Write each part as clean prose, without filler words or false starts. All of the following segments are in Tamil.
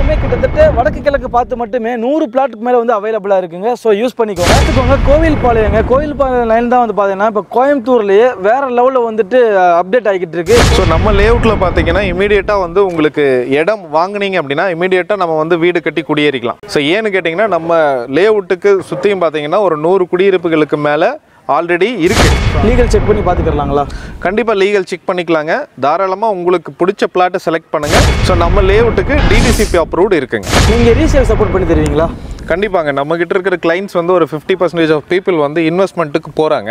எல்லாத்துக்குமே கிட்டத்தட்ட வடக்கு கிழக்கு பார்த்து மட்டுமே 100 பிளாட்டுக்கு மேலே வந்து அவைலபிளாக இருக்குங்க. ஸோ யூஸ் பண்ணிக்கோங்க. பார்த்துக்கோங்க, கோவில்பாளையம் லைன் தான் வந்து பார்த்தீங்கன்னா இப்போ கோயம்புத்தூர்லேயே வேற லெவலில் வந்துட்டு அப்டேட் ஆகிக்கிட்டு இருக்கு. ஸோ நம்ம லேஅவுட்டில் பார்த்தீங்கன்னா இமீடியட்டாக வந்து உங்களுக்கு இடம் வாங்கினீங்க அப்படின்னா இமீடியட்டாக நம்ம வந்து வீடு கட்டி குடியேறிக்கலாம். ஸோ ஏன்னு கேட்டிங்கன்னா நம்ம லேஅவுட்டுக்கு சுற்றியும் பார்த்தீங்கன்னா ஒரு 100 குடியிருப்புகளுக்கு மேலே ஆல்ரெடி இருக்கு. லீகல் செக் பண்ணி பார்த்துக்கலாங்களா? கண்டிப்பாக லீகல் செக் பண்ணிக்கலாங்க. தாராளமாக உங்களுக்கு பிடிச்ச பிளாட்டை செலக்ட் பண்ணுங்கள். ஸோ நம்ம லேஅவுட்டுக்கு டிடிசிபி அப்ரூவ்டு இருக்குங்க. நீங்கள் ரீசேல் சப்போர்ட் பண்ணி தருவீங்களா? கண்டிப்பாங்க. நம்மகிட்ட இருக்கிற கிளைண்ட்ஸ் வந்து ஒரு 50% ஆஃப் பீப்புள் வந்து இன்வெஸ்ட்மெண்ட்டுக்கு போகிறாங்க.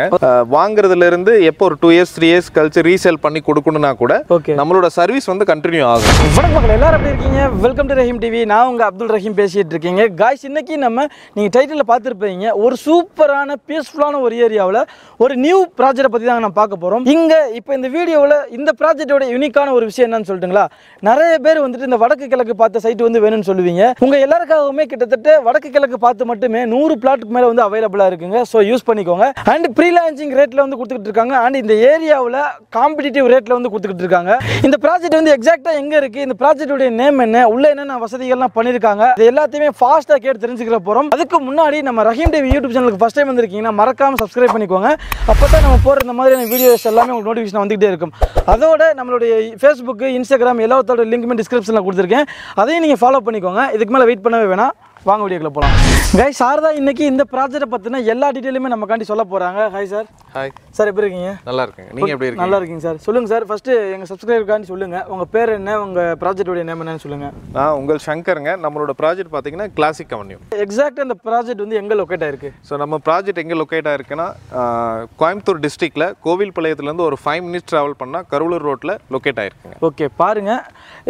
வாங்குறதுலேருந்து எப்போ ஒரு 2 years 3 years கழிச்சு ரீசேல் பண்ணி கொடுக்கணும்னா கூட நம்மளோட சர்வீஸ் வந்து கண்டினியூ ஆகும். வணக்கம் மக்கள், எல்லாரும் எப்படி இருக்கீங்க? Welcome to Rahim TV. நான் உங்கள் அப்துல் ரஹீம் பேசிகிட்டு இருக்கீங்க. காய்ஸ், இன்னைக்கு நீங்கள் டைட்டிலில் பார்த்துருப்பீங்க, ஒரு சூப்பரான பீஸ்ஃபுல்லான ஒரு ஏரியாவில் ஒரு நியூ ப்ராஜெக்டை பற்றி தாங்க நம்ம பார்க்க போகிறோம். இங்கே இப்போ இந்த வீடியோவில் இந்த ப்ராஜெக்டோட யூனிக்கான ஒரு விஷயம் என்னன்னு சொல்லிட்டுங்களா, நிறைய பேர் வந்துட்டு இந்த வடக்கு கிழக்கு பார்த்த சைட் வந்து வேணும்னு சொல்லுவீங்க. உங்கள் எல்லாருக்காகவுமே கிட்டத்தட்ட வடக்கு கிழக்கு பார்த்து மட்டுமே 100 பிளாட்டுக்கு மேலே வந்து அவைலபிளாக இருக்குங்க. ஸோ யூஸ் பண்ணிக்கோங்க. அண்ட் ப்ரீ லான்ச்சிங் ரேட்டில் வந்து கொடுத்துக்கிட்டு இருக்காங்க. அண்ட் இந்த ஏரியாவில் காம்படிட்டிவ் ரேட்டில் வந்து கொடுத்துக்கிட்டு இருக்காங்க. இந்த ப்ராஜெக்ட் வந்து எக்ஸாக்டாக எங்கே இருக்குது, இந்த ப்ராஜெக்டோடைய நேம் என்ன, உள்ள என்னென்ன வசதிகள்லாம் பண்ணியிருக்காங்க, இது எல்லாத்தையுமே ஃபாஸ்ட்டாக கேட்டு தெரிஞ்சுக்கிற போகிறோம். அதுக்கு முன்னாடி நம்ம ரஹீம் டிவி யூடியூப் சேனலுக்கு ஃபஸ்ட் டைம் வந்திருக்கீங்கன்னா மறக்காமல் சப்ஸ்கிரைப் பண்ணிக்கோங்க. அப்போ தான் நம்ம போகிற இந்த மாதிரியான வீடியோஸ் எல்லாமே உங்களுக்கு நோட்டிஃபிகேஷன் வந்துகிட்டே இருக்கும். அதோட நம்மளுடைய ஃபேஸ்புக், இன்ஸ்டாகிராம் எல்லாத்தோட லிங்க்குமே டிஸ்கிரிப்ஷனில் கொடுத்துருக்கேன். அதையும் நீங்கள் ஃபாலோ பண்ணிக்கோங்க. இதுக்கு மேலே வெயிட் பண்ணவே வேணாம். வாங்க வீடியோக்குள்ள போகலாம். கைஸ், சார் தான் இன்னைக்கு இந்த ப்ராஜெக்ட்டை பற்றின எல்லா டீட்டெயிலுமே நமக்காண்டி சொல்ல போகிறாங்க. Hi sir. ஹாய் சார், எப்படி இருக்கீங்க? நல்லா இருக்கேங்க. நீங்கள் எப்படி இருக்கீங்க? நல்லா இருக்கீங்க சார். சொல்லுங்கள் சார், ஃபஸ்ட்டு எங்கள் சப்ஸ்கிரைபருக்காண்டி சொல்லுங்கள், உங்கள் பேர் என்ன, உங்கள் ப்ராஜெக்டோடைய நேம் என்னன்னு சொல்லுங்கள். நான் உங்கள் சங்கருங்க. நம்மளோட ப்ராஜெக்ட் பார்த்தீங்கன்னா கிளாசிக் அவென்யூ. எக்ஸாக்டாக இந்த ப்ராஜெக்ட் வந்து எங்கே லொக்கேட் ஆயிருக்கு? ஸோ நம்ம ப்ராஜெக்ட் எங்கே லொக்கேட் ஆயிருக்குன்னா கோயம்புத்தூர் டிஸ்ட்ரிக்டில் கோவில்பாளையத்துலேருந்து ஒரு 5 minutes ட்ராவல் பண்ணால் கருவலூர் ரோட்டில் லொக்கேட் ஆயிருக்குங்க. ஓகே, பாருங்கள்,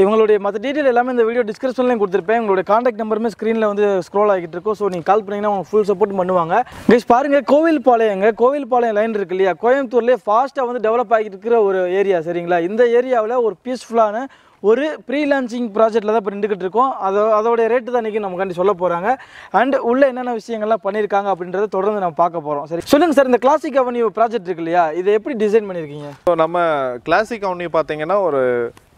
இவங்களுடைய மற்ற டீட்டெயில் எல்லாமே இந்த வீடியோ டிஸ்கிரிப்ஷன்லையும் கொடுத்துருப்பேன். உங்களுடைய கான்டாக்ட் நம்பருமே ஸ்க்ரீனில் வந்து ஸ்க்ரோல் ஆகிட்டு இருக்கும். ஸோ நீங்கள் கால் பண்ணிங்கன்னா அவங்க ஃபுல் சப்போர்ட் பண்ணுவாங்க. கைஸ் பாருங்கள், கோவில்பாளையம் லைன் இருக்கு இல்லையா, கோயம்புத்தூர்லேயே ஃபாஸ்ட்டாக வந்து டெவலப் ஆகிட்டு இருக்கிற ஒரு ஏரியா. சரிங்களா? இந்த ஏரியாவில் ஒரு பீஸ்ஃபுல்லான ஒரு ப்ரீ லான்ச்சிங் ப்ராஜெக்ட்டில் தான் இப்போ நின்றுக்கிட்டு இருக்கோம். அதோடைய ரேட்டு தான் இன்றைக்கி நமக்காண்டி சொல்ல போகிறாங்க. அண்ட் உள்ள என்னென்ன விஷயங்கள்லாம் பண்ணியிருக்காங்க அப்படின்றத தொடர்ந்து நம்ம பார்க்க போகிறோம். சரி, சொல்லுங்கள் சார், இந்த கிளாசிக் அவென்யூ ப்ராஜெக்ட் இருக்கு இல்லையா, இதை எப்படி டிசைன் பண்ணியிருக்கீங்க? ஸோ நம்ம கிளாசிக் அவென்யூ பார்த்தீங்கன்னா ஒரு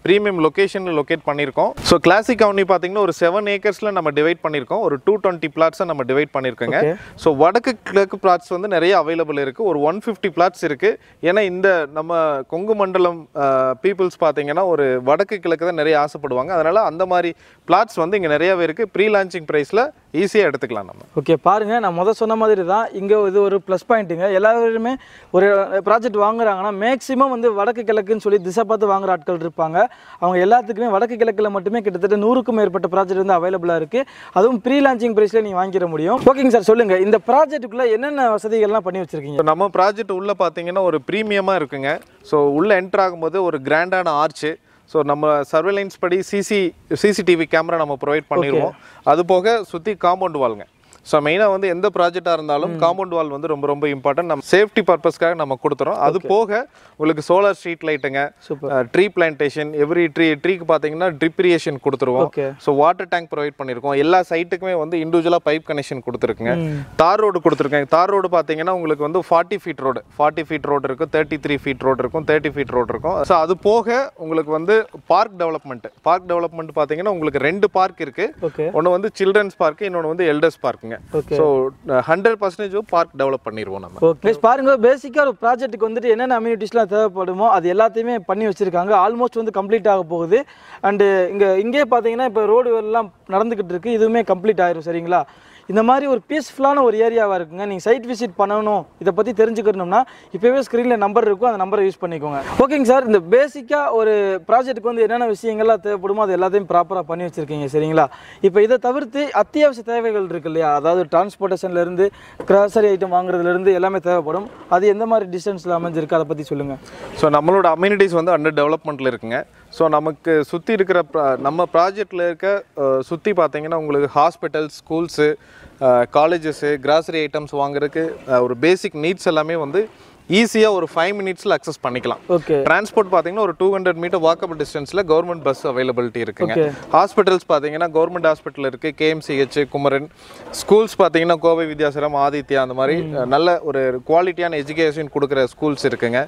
ப்ரீமியம் லொக்கேஷனில் லொக்கேட் பண்ணியிருக்கோம். ஸோ கிளாசிக் அவென்யூ பார்த்தீங்கன்னா ஒரு 7 acres நம்ம டிவைட் பண்ணியிருக்கோம். ஒரு 220 plots நம்ம டிவைட் பண்ணியிருக்கோங்க. ஸோ வடக்கு கிழக்கு பிளாட்ஸ் வந்து நிறைய அவைலபிள் இருக்குது. ஒரு 150 plots இருக்குது. ஏன்னா இந்த நம்ம கொங்கு மண்டலம் பீப்புள்ஸ் பார்த்தீங்கன்னா ஒரு வடக்கு கிழக்கு தான் நிறைய ஆசைப்படுவாங்க. அதனால் அந்த மாதிரி பிளாட்ஸ் வந்து இங்கே நிறையாவே இருக்குது. ப்ரீ லான்ச்சிங் ப்ரைஸில் ஈஸியாக எடுத்துக்கலாம் நம்ம. ஓகே, பாருங்கள், நான் முதல் சொன்ன மாதிரி தான் இங்கே இது ஒரு ப்ளஸ் பாயிண்ட்டுங்க. எல்லாருமே ஒரு ப்ராஜெக்ட் வாங்குறாங்கன்னா மேக்ஸிமம் வந்து வடக்கு கிழக்குன்னு சொல்லி திசை பார்த்து வாங்குற ஆட்கள் இருப்பாங்க. அவங்க எல்லாத்துக்குமே வடக்கு கிழக்கில் மட்டுமே கிட்டத்தட்ட 100க்கும் மேற்பட்ட ப்ராஜெக்ட் வந்து அவைலபிளாக இருக்குது. அதுவும் ப்ரீ லான்ச்சிங் ப்ரைஸில் நீங்கள் வாங்கிட முடியும். ஓகேங்க சார், சொல்லுங்கள், இந்த ப்ராஜெக்ட்டுக்குள்ளே என்னென்ன வசதிகள்லாம் பண்ணி வச்சுருக்கீங்க? நம்ம ப்ராஜெக்ட் உள்ளே பார்த்தீங்கன்னா ஒரு ப்ரீமியமாக இருக்குங்க. ஸோ உள்ளே என்ட்ரு ஆகும்போது ஒரு கிராண்டான ஆர்ச்சு. ஸோ நம்ம சர்வேலைன்ஸ் படி சிசிடிவி கேமரா நம்ம ப்ரொவைட் பண்ணிடுவோம். அது போக சுற்றி காம்பவுண்ட் வால்ங்க. ஸோ மெயினாக வந்து எந்த ப்ராஜெக்டாக இருந்தாலும் காம்பவுண்ட் வால் வந்து ரொம்ப ரொம்ப இம்பார்ட்டன்ட். நம்ம சேஃப்டி பர்பஸ்க்காக நம்ம கொடுத்துறோம். அது போக உங்களுக்கு சோலார் ஸ்ட்ரீட் லைட்டுங்க, ட்ரீ பிளான்டேஷன், எவ்ரி ட்ரீக்கு பார்த்தீங்கன்னா ட்ரிப் இரிகேஷன் கொடுத்துருவோம். ஸோ வாட்டர் டேங்க் ப்ரொவைட் பண்ணியிருக்கோம். எல்லா சைட்டுக்குமே வந்து இண்டிவிஜுவலாக பைப் கனெக்ஷன் கொடுத்துருக்குங்க. தார் ரோடு கொடுத்துருக்கேன். தார் ரோடு பார்த்தீங்கன்னா உங்களுக்கு வந்து 40 feet ரோடு, 40 feet ரோடு இருக்கும், 33 feet ரோடு இருக்கும், 30 feet ரோடு இருக்கும். ஸோ அது போக உங்களுக்கு வந்து பார்க் டெவலப்மெண்ட் பார்த்தீங்கன்னா உங்களுக்கு 2 பார்க் இருக்குது. ஒன்று வந்து சில்ட்ரன்ஸ் பார்க், இன்னொன்று வந்து எல்டர்ஸ் பார்க்குங்க. ஸோ 100% பார்க் டெவலப் பண்ணிடுவோம் நம்ம. ஓகே, பாருங்க, பேசிக்காக ஒரு ப்ராஜெக்ட்டுக்கு வந்துட்டு என்னென்ன அம்யூனிட்டிஸ்லாம் தேவைப்படுமோ அது எல்லாத்தையுமே பண்ணி வச்சுருக்காங்க. ஆல்மோஸ்ட் வந்து கம்ப்ளீட் ஆக போகுது. அண்டு இங்கே பார்த்தீங்கன்னா இப்போ ரோடு எல்லாம் நடந்துக்கிட்டு இருக்குது. இதுவுமே கம்ப்ளீட் ஆயிரும். சரிங்களா? இந்த மாதிரி ஒரு பீஸ்ஃபுல்லான ஒரு ஏரியாவாக இருக்குங்க. நீங்கள் சைட் விசிட் பண்ணணும், இதை பற்றி தெரிஞ்சுக்கணும்னா இப்போவே ஸ்க்ரீனில் நம்பர் இருக்கும், அந்த நம்பரை யூஸ் பண்ணிக்கோங்க. ஓகேங்க சார், இந்த பேசிக்காக ஒரு ப்ராஜெக்ட்டுக்கு வந்து என்னென்ன விஷயங்கள்லாம் தேவைப்படுமோ அது எல்லாத்தையும் ப்ராப்பராக பண்ணி வச்சுருக்கீங்க. சரிங்களா? இப்போ இதை தவிர்த்து அத்தியாவசிய தேவைகள் இருக்குது இல்லையா, அதாவது டிரான்ஸ்போர்ட்டேஷன்லேருந்து கிராசரி ஐட்டம் வாங்குறதுலேருந்து எல்லாமே தேவைப்படும். அது எந்த மாதிரி டிஸ்டன்ஸில் அமைஞ்சிருக்கு, அதை பற்றி சொல்லுங்கள். ஸோ நம்மளோட அம்யூனிட்டிஸ் வந்து அண்டர் டெவலப்மெண்ட்டில் இருக்குங்க. ஸோ நமக்கு சுற்றி இருக்கிற நம்ம ப்ராஜெக்டில் இருக்க சுற்றி பார்த்தீங்கன்னா உங்களுக்கு hospitals, schools, colleges, grocery items வாங்குறதுக்கு ஒரு பேசிக் நீட்ஸ் எல்லாமே வந்து ஈஸியாக ஒரு 5 மினிட்ஸில் அக்சஸ் பண்ணிக்கலாம். ஓகே. டிரான்ஸ்போர்ட் பார்த்தீங்கன்னா ஒரு 200 மீட்டர் வாக்கபிள் டிஸ்டன்ஸில் கவர்மெண்ட் பஸ் அவைலபிலிட்டி இருக்குங்க. ஹாஸ்பிட்டல்ஸ் பார்த்தீங்கன்னா கவர்மெண்ட் ஹாஸ்பிட்டல் இருக்குது, KMCH, குமரன். ஸ்கூல்ஸ் பார்த்தீங்கன்னா கோவை வித்யாசரம், ஆதித்யா, அந்த மாதிரி நல்ல ஒரு குவாலிட்டியான எஜுகேஷன் கொடுக்குற ஸ்கூல்ஸ் இருக்குங்க.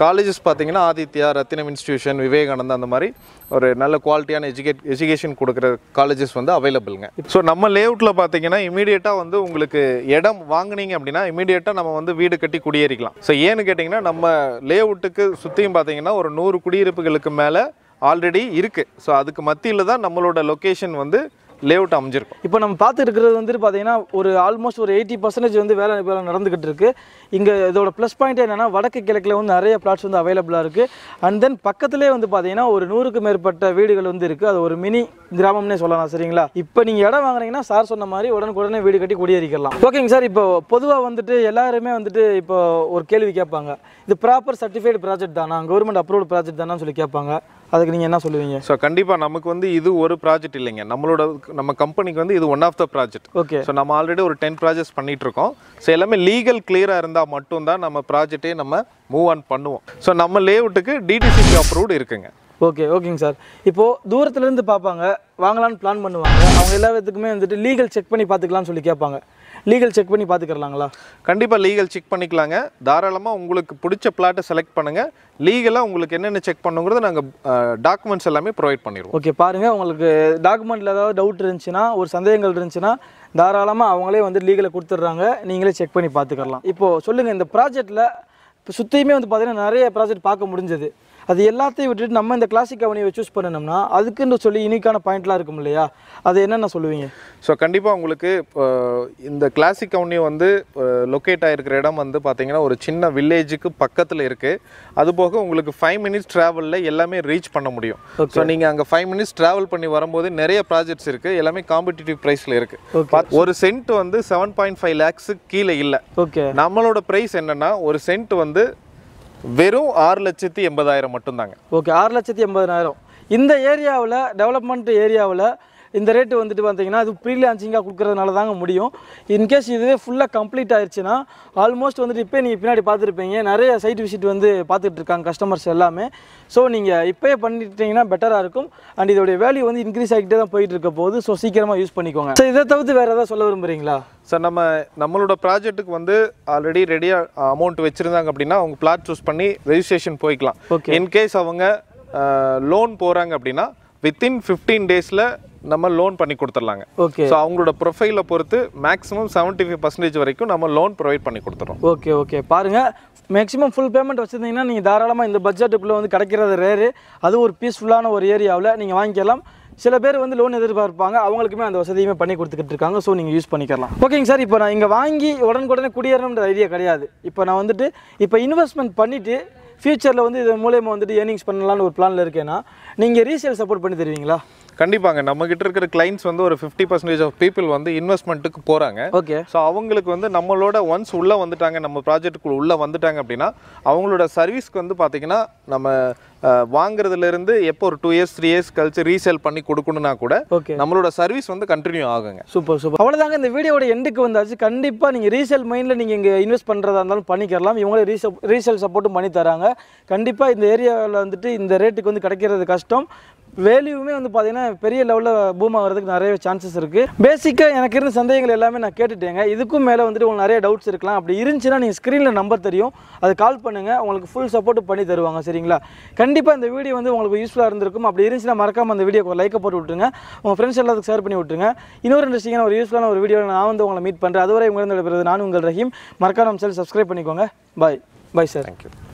காலேஜஸ் பார்த்தீங்கன்னா ஆதித்யா, ரத்தினம் இன்ஸ்டிடியூஷன், விவேகானந்தா, அந்த மாதிரி ஒரு நல்ல குவாலிட்டியான எஜுகேஷன் கொடுக்குற காலேஜஸ் வந்து அவைலபிள்ங்க. ஸோ நம்ம லேஅவுட்டில் பார்த்தீங்கன்னா இமீடியட்டாக வந்து உங்களுக்கு இடம் வாங்கினீங்க அப்படின்னா இமீடியட்டாக நம்ம வந்து வீடு கட்டி குடியேறிக்கலாம். ஸோ ஏன்னு கேட்டிங்கன்னா நம்ம லேஅவுட்டுக்கு சுற்றியும் பார்த்தீங்கன்னா ஒரு 100 குடியிருப்புகளுக்கு மேலே ஆல்ரெடி இருக்குது. ஸோ அதுக்கு மத்தியில் தான் நம்மளோட லொக்கேஷன் வந்து லேஅவுட் அமைஞ்சிருக்கும். இப்போ நம்ம பார்த்து இருக்கிறது வந்துட்டு பார்த்தீங்கன்னா ஒரு ஆல்மோஸ்ட் ஒரு 80% வந்து வேலை நடந்துகிட்டு இருக்கு. இங்கே இதோட ப்ளஸ் பாயிண்ட் என்னன்னா வடக்கு கிழக்கில் வந்து நிறைய பிளாட்ஸ் வந்து அவைலபிளாக இருக்குது. அண்ட் தென் பக்கத்துலேயே வந்து பார்த்தீங்கன்னா ஒரு 100க்கு மேற்பட்ட வீடுகள் வந்து இருக்குது. அது ஒரு மினி கிராமம்னே சொல்லலாம். சரிங்களா? இப்போ நீங்கள் இடம் வாங்குறீங்கன்னா சார் சொன்ன மாதிரி உடனுக்குடனே வீடு கட்டி குடியேறிக்கலாம். ஓகேங்க சார். இப்போ பொதுவாக வந்துட்டு எல்லாருமே வந்துட்டு இப்போ ஒரு கேள்வி கேட்பாங்க, இது ப்ராப்பர் சர்டிஃபைடு ப்ராஜெக்ட் தானா, கவர்மெண்ட் அப்ரூவ்டு ப்ராஜெக்ட் தானான்னு சொல்லி கேட்பாங்க. அதுக்கு நீங்கள் என்ன சொல்லுவீங்க? ஸோ கண்டிப்பாக நமக்கு வந்து இது ஒரு ப்ராஜெக்ட் இல்லைங்க, நம்ம கம்பெனிக்கு வந்து இது one of the project. Okay. So நம்ம ஆல்ரெடி ஒரு 10 ப்ராஜெக்ட்ஸ் பண்ணிட்டு இருக்கோம். ஸோ எல்லாமே லீகல் கிளியராக இருந்தால் மட்டும்தான் நம்ம ப்ராஜெக்டே நம்ம மூவ் ஆன் பண்ணுவோம். ஸோ நம்ம லேஅவுட்டுக்கு DTCP அப்ரூவ்டு இருக்குங்க. ஓகேங்க சார். இப்போது தூரத்துலேருந்து பார்ப்பாங்க, வாங்கலான்னு பிளான் பண்ணுவாங்க. அவங்க எல்லா விதத்துக்குமே வந்துட்டு லீகல் செக் பண்ணி பார்த்துக்கலாம்னு சொல்லி கேட்பாங்க. லீகல் செக் பண்ணி பார்த்துக்கலாங்களா? கண்டிப்பாக லீகல் செக் பண்ணிக்கலாங்க. தாராளமாக உங்களுக்கு பிடிச்ச பிளாட்டை செலக்ட் பண்ணுங்கள். லீகலாக உங்களுக்கு என்னென்ன செக் பண்ணுங்கிறத நாங்கள் டாக்குமெண்ட்ஸ் எல்லாமே ப்ரொவைட் பண்ணிடுவோம். ஓகே. பாருங்கள், உங்களுக்கு டாக்குமெண்ட்டில் ஏதாவது டவுட் இருந்துச்சுன்னா, ஒரு சந்தேகங்கள் இருந்துச்சுன்னா தாராளமாக அவங்களே வந்து லீகலை கொடுத்துட்றாங்க. நீங்களே செக் பண்ணி பார்த்துக்கலாம். இப்போது சொல்லுங்கள், இந்த ப்ராஜெக்டில் இப்போ சுற்றியுமே வந்து பார்த்தீங்கன்னா நிறைய ப்ராஜெக்ட் பார்க்க முடிஞ்சது. அது எல்லாத்தையும் விட்டுட்டு நம்ம இந்த கிளாசிக் அவனியை சூஸ் பண்ணணும்னா அதுக்குன்னு சொல்லி யூனிக்கான பாயிண்ட்லாம் இருக்கும் இல்லையா? அது என்னென்ன சொல்லுவீங்க? ஸோ கண்டிப்பாக உங்களுக்கு இந்த கிளாசிக் அவனி வந்து லொக்கேட் ஆகிருக்கிற இடம் வந்து பார்த்தீங்கன்னா ஒரு சின்ன வில்லேஜுக்கு பக்கத்தில் இருக்குது. அதுபோக உங்களுக்கு 5 மினிட்ஸ் ட்ராவலில் எல்லாமே ரீச் பண்ண முடியும். ஸோ நீங்கள் அங்கே 5 மினிட்ஸ் ட்ராவல் பண்ணி வரும்போது நிறைய ப்ராஜெக்ட்ஸ் இருக்குது. எல்லாமே காம்படிட்டிவ் ப்ரைஸில் இருக்குது. ஒரு சென்ட் வந்து 7.5 lakhs கீழே இல்லை. ஓகே. நம்மளோட ப்ரைஸ் என்னென்னா ஒரு சென்ட் வந்து வெறும் 6,80,000 மட்டும்தாங்க. ஓகே. 6,80,000. இந்த ஏரியாவில் டெவலப்மெண்ட் ஏரியாவில் இந்த ரேட்டு வந்துட்டு பார்த்தீங்கன்னா அது ப்ரீ லான்ச்சிங்காக கொடுக்குறதுனால தாங்க முடியும். இன்கேஸ் இதுவே ஃபுல்லாக கம்ப்ளீட் ஆயிடுச்சுன்னா ஆல்மோஸ்ட் வந்துட்டு இப்போ நீங்கள் பின்னாடி பார்த்துருப்பீங்க நிறைய சைட் விசிட் வந்து பார்த்துட்டு இருக்காங்க கஸ்டமர்ஸ் எல்லாமே. ஸோ நீங்கள் இப்போயே பண்ணிட்டீங்கன்னா பெட்டராக இருக்கும். அண்ட் இதோடைய வேல்யூ வந்து இன்க்ரீஸ் ஆகிட்டே தான் போயிட்டு இருக்க போகுது. ஸோ சீக்கிரமாக யூஸ் பண்ணிக்கோங்க. ஸோ இதை தவிர்த்து வேறு ஏதாவது சொல்ல விரும்புகிறீங்களா? சார் நம்மளோட ப்ராஜெக்ட்டுக்கு வந்து ஆல்ரெடி ரெடியாக அமௌண்ட் வச்சுருந்தாங்க அப்படின்னா அவங்க பிளாட் சூஸ் பண்ணி ரெஜிஸ்ட்ரேஷன் போய்க்கலாம். இன்கேஸ் அவங்க லோன் போகிறாங்க அப்படின்னா வித்தின் 15 daysல நம்ம லோன் பண்ணி கொடுத்துடலாங்க. ஓகே. ஸோ அவங்களோட ப்ரொஃபைலை பொறுத்து மேக்ஸிமம் 75% வரைக்கும் நம்ம லோன் ப்ரொவைட் பண்ணி கொடுத்துறோம். ஓகே. பாருங்கள், மேக்ஸிமம் ஃபுல் பேமெண்ட் வச்சுருந்தீங்கன்னா நீங்கள் தாராளமாக இந்த பட்ஜெட்டுக்குள்ளே வந்து கிடைக்கிறது ரேரு. அது ஒரு பீஸ்ஃபுல்லான ஒரு ஏரியாவில் நீங்கள் வாங்கிக்கலாம். சில பேர் வந்து லோன் எதிர்பார்ப்பாங்க, அவங்களுக்குமே அந்த வசதியுமே பண்ணி கொடுத்துக்கிட்டு இருக்காங்க. ஸோ நீங்கள் யூஸ் பண்ணிக்கலாம். ஓகேங்க சார். இப்போ நான் இங்கே வாங்கி உடனுக்குடனே குடியேறணுன்ற ஐடியா கிடையாது. இப்போ நான் வந்துட்டு இப்போ இன்வெஸ்ட்மெண்ட் பண்ணிவிட்டு ஃபியூச்சரில் வந்து இது மூலயமா வந்துட்டு ஏர்னிங்ஸ் பண்ணலான்னு ஒரு பிளானில் இருக்கேன்னா நீங்கள் ரீசேல் சப்போர்ட் பண்ணி தருவீங்களா? கண்டிப்பாங்க. நம்மகிட்ட இருக்கிற கிளைண்ட்ஸ் வந்து ஒரு 50% ஆஃப் பீப்புள் வந்து இன்வெஸ்ட்மெண்ட்டுக்கு போகிறாங்க. ஓகே. ஸோ அவங்களுக்கு வந்து நம்மளோட ஒன்ஸ் உள்ளே வந்துட்டாங்க, நம்ம ப்ராஜெக்ட்டுக்குள்ள உள்ளே வந்துட்டாங்க அப்படின்னா அவங்களோட சர்வீஸ்க்கு வந்து பார்த்திங்கன்னா நம்ம வாங்குறதுலேருந்து எப்போ ஒரு 2 years 3 years கழிச்சு ரீசேல் பண்ணி கொடுக்கணும்னா கூட நம்மளோட சர்வீஸ் வந்து கண்டினியூ ஆகுங்க. சூப்பர். அவ்வளோதாங்க, இந்த வீடியோட எண்டுக்கு வந்தாச்சு. கண்டிப்பாக நீங்கள் ரீசேல் மைண்டில் நீங்கள் இங்கே இன்வெஸ்ட் பண்ணுறதா இருந்தாலும் பண்ணிக்கலாம். இவங்களே ரீசேல் சப்போர்ட்டும் பண்ணி தராங்க. கண்டிப்பாக இந்த ஏரியாவில் வந்துட்டு இந்த ரேட்டுக்கு வந்து கிடைக்கிறது கஷ்டம். வேல்யூமே வந்து பார்த்தீங்கன்னா பெரிய லெவலில் பூம் ஆகிறதுக்கு நிறைய சான்சஸ் இருக்குது. பேசிக்காக எனக்கு இருந்த சந்தேகங்கள் எல்லாமே நான் கேட்டுட்டேங்க. இதுக்கும் மேலே வந்துட்டு உங்களுக்கு நிறைய டவுட்ஸ் இருக்கலாம். அப்படி இருந்துச்சுன்னா நீங்கள் ஸ்க்ரீனில் நம்பர் தெரியும், அது கால் பண்ணுங்கள். உங்களுக்கு ஃபுல் சப்போர்ட் பண்ணி தருவாங்க. சரிங்களா? கண்டிப்பாக இந்த வீடியோ வந்து உங்களுக்கு யூஸ்ஃபுல்லாக இருந்திருக்கும். அப்படி இருந்துச்சுன்னா மறக்காமல் அந்த வீடியோக்கு லைக்கை போட்டு விட்டுருங்க. உங்கள் ஃப்ரெண்ட்ஸ் எல்லாத்துக்கும் ஷேர் பண்ணி விட்டுருங்க. இன்னொரு இன்ட்ரெஸ்டிங்கான ஒரு யூஸ்ஃபுல்லான ஒரு வீடியோ நான் வந்து உங்களை மீட் பண்ணுறேன். அதுவரை உங்களிடம் நான் உங்கள் ரஹீம். மறக்காம நம்ம சேனல் சப்ஸ்கிரைப் பண்ணிக்கோங்க. Bye sir. தேங்க்யூ.